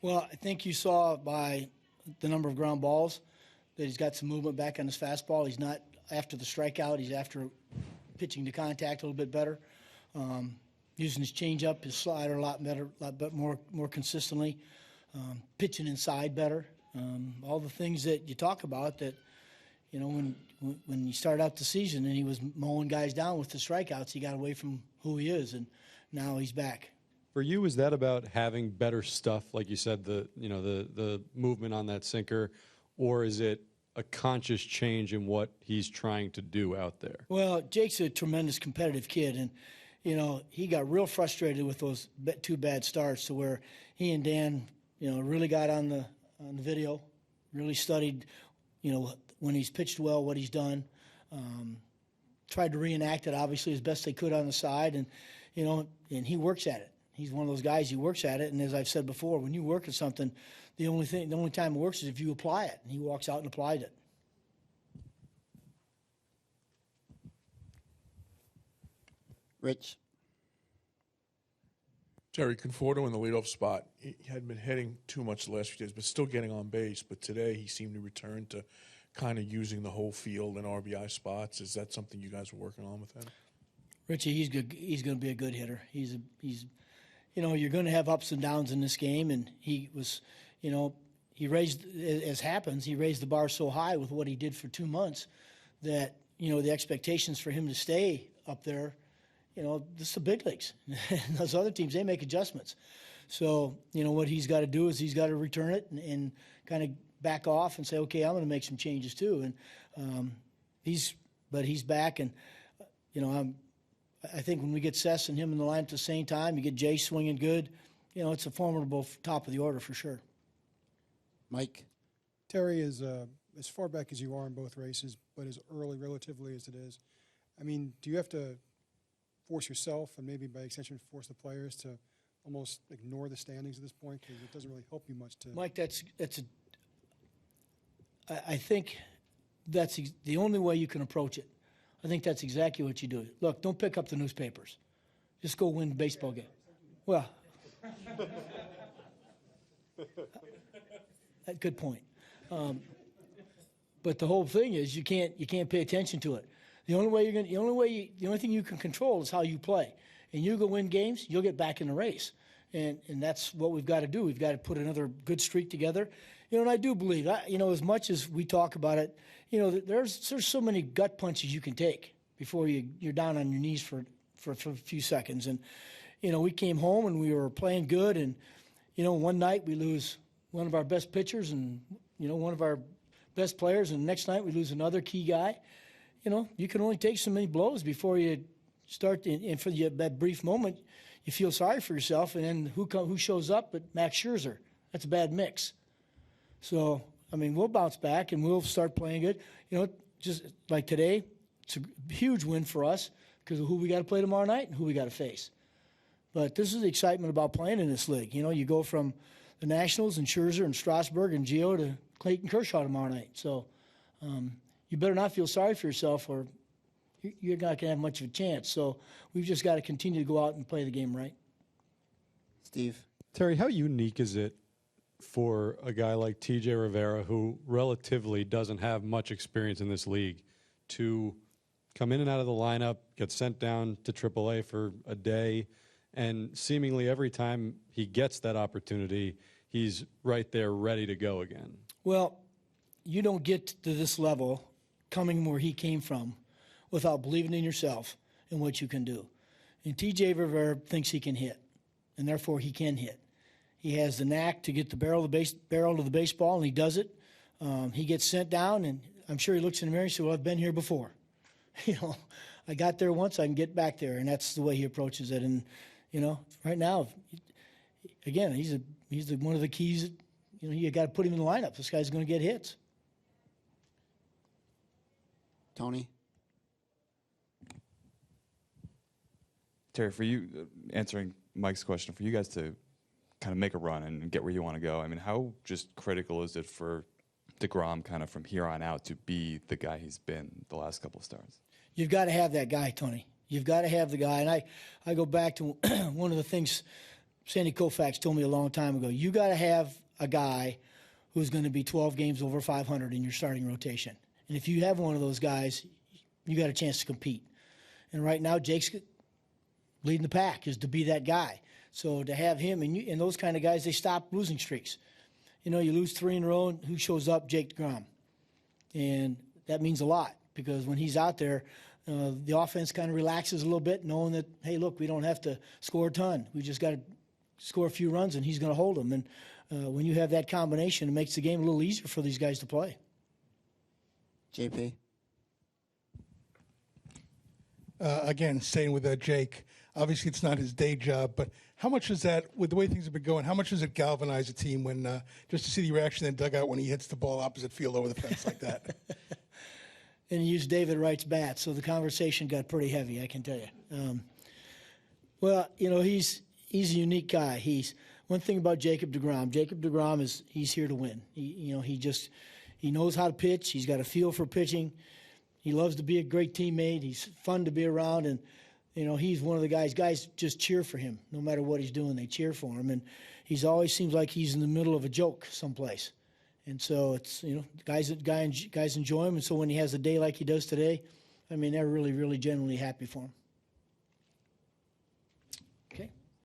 Well, I think you saw by the number of ground balls that he's got some movement back on his fastball. He's not after the strikeout. He's after pitching to contact a little bit better, using his changeup, his slider a lot better, more consistently, pitching inside better. All the things that you talk about that, when you started out the season and he was mowing guys down with the strikeouts, he got away from who he is, and now he's back. For you, is that about having better stuff, like you said, the movement on that sinker, or is it a conscious change in what he's trying to do out there? Well, Jake's a tremendous competitive kid, and he got real frustrated with those two bad starts, to where he and Dan, really got on the video, really studied, when he's pitched well, what he's done, tried to reenact it obviously as best they could on the side, and and he works at it. He's one of those guys, he works at it, and as I've said before, when you work at something, the only time it works is if you apply it, and he walks out and applied it. Rich. Terry Conforto in the leadoff spot. He had been hitting too much the last few days, but still getting on base. But today he seemed to return to kind of using the whole field in RBI spots. Is that something you guys are working on with him? Richie, he's good. He's going to be a good hitter. He's you're going to have ups and downs in this game, and he was, he raised, as happens, he raised the bar so high with what he did for 2 months that, the expectations for him to stay up there, this is the big leagues. Those other teams, they make adjustments. So, what he's got to do is he's got to return it and kind of back off and say, okay, I'm going to make some changes too. And he's back, and, I think when we get Sess and him in the line at the same time, you get Jay swinging good, it's a formidable top of the order for sure. Mike. Terry is as far back as you are in both races, but as early relatively as it is. I mean, do you have to force yourself and maybe by extension force the players to almost ignore the standings at this point, because it doesn't really help you much to... Mike, I think that's the only way you can approach it. I think that's exactly what you do. Look, don't pick up the newspapers. Just go win the baseball game. Well, good point. But the whole thing is you can't pay attention to it. The only thing you can control is how you play. And you go win games, you'll get back in the race. And that's what we've got to do. We've got to put another good streak together. And I do believe, as much as we talk about it, there's so many gut punches you can take before you're down on your knees for a few seconds. And, we came home and we were playing good. And, one night we lose one of our best pitchers and, one of our best players. And the next night we lose another key guy. You can only take so many blows before you start. And for that brief moment, you feel sorry for yourself. And then who shows up but Max Scherzer? That's a bad mix. So, we'll bounce back and we'll start playing good. Just like today, it's a huge win for us because of who we got to play tomorrow night and who we got to face. But this is the excitement about playing in this league. You go from the Nationals and Scherzer and Strasburg and Gio to Clayton Kershaw tomorrow night. So you better not feel sorry for yourself or you're not going to have much of a chance. So we've just got to continue to go out and play the game right. Steve. Terry, how unique is it for a guy like T.J. Rivera, who relatively doesn't have much experience in this league, to come in and out of the lineup, get sent down to AAA for a day, and seemingly every time he gets that opportunity, he's right there ready to go again? Well, you don't get to this level coming where he came from without believing in yourself and what you can do. And T.J. Rivera thinks he can hit, and therefore he can hit. He has the knack to get the barrel of the baseball, and he does it. He gets sent down, and I'm sure he looks in the mirror and says, well, I've been here before. I got there once, I can get back there, and that's the way he approaches it. And, right now, again, he's one of the keys. You got to put him in the lineup. This guy's going to get hits. Tony? Terry, for you, answering Mike's question, for you guys to kind of make a run and get where you want to go, how just critical is it for deGrom kind of from here on out to be the guy he's been the last couple of starts? You've got to have that guy, Tony. You've got to have the guy. And I go back to one of the things Sandy Koufax told me a long time ago, you got to have a guy who's going to be 12 games over 500 in your starting rotation. And if you have one of those guys, you got a chance to compete. And right now, Jake's leading the pack is to be that guy. So to have him and those kind of guys, they stop losing streaks. You lose 3 in a row, and who shows up? Jake deGrom. And that means a lot because when he's out there, the offense kind of relaxes a little bit, knowing that, hey, look, we don't have to score a ton. We just got to score a few runs, and he's going to hold them. And when you have that combination, it makes the game a little easier for these guys to play. JP. Again, staying with Jake, obviously it's not his day job, but how much is that, with the way things have been going, how much does it galvanize a team when just to see the reaction in the dugout when he hits the ball opposite field over the fence like that? And he used David Wright's bat, so the conversation got pretty heavy, I can tell you. Well, he's a unique guy. He's one thing about Jacob deGrom. Jacob deGrom he's here to win. He knows how to pitch. He's got a feel for pitching. He loves to be a great teammate. He's fun to be around, and he's one of the guys. Guys just cheer for him no matter what he's doing. They cheer for him, and he's always seems like he's in the middle of a joke someplace. And so it's guys enjoy him. And so when he has a day like he does today, I mean they're really, really genuinely happy for him.